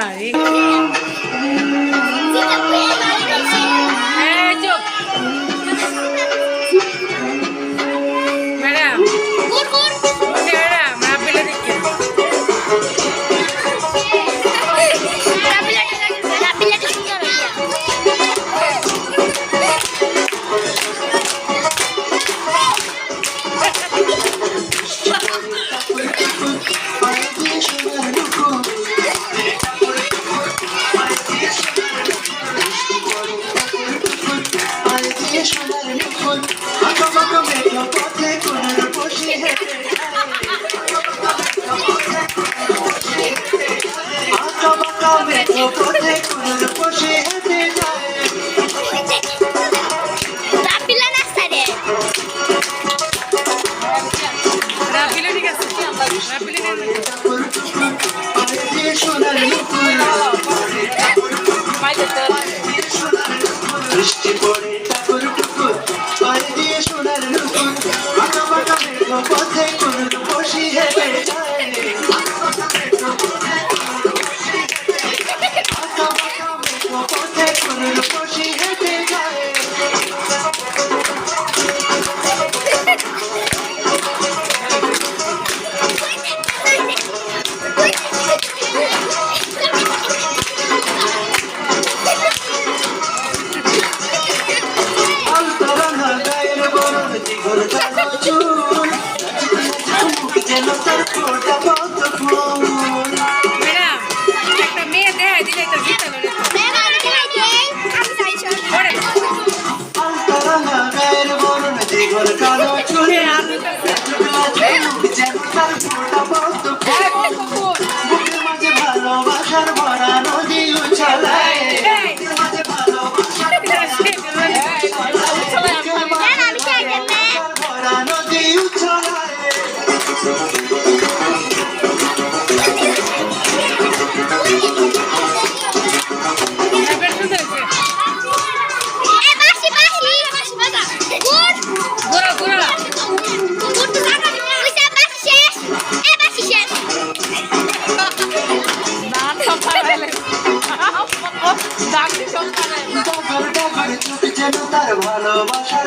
হারি madam madam রাবিলা দেখে বৃষ্টি পড়ে ঠাকুর টুকুর পায়ে দিয়ে সোনার নুপুর আঁকা বাঁকা মেঘ পথে কোন বসি হেঁটে যায় আঁকা বাঁকা মেঘ পথে কোন বসি হেঁটে যায় একটা মেয়ে দেয় দিলে তো জিতে ভালোবাসার ভরা নদী উছলায় ভরা নদী উছলায় ভালোবাসার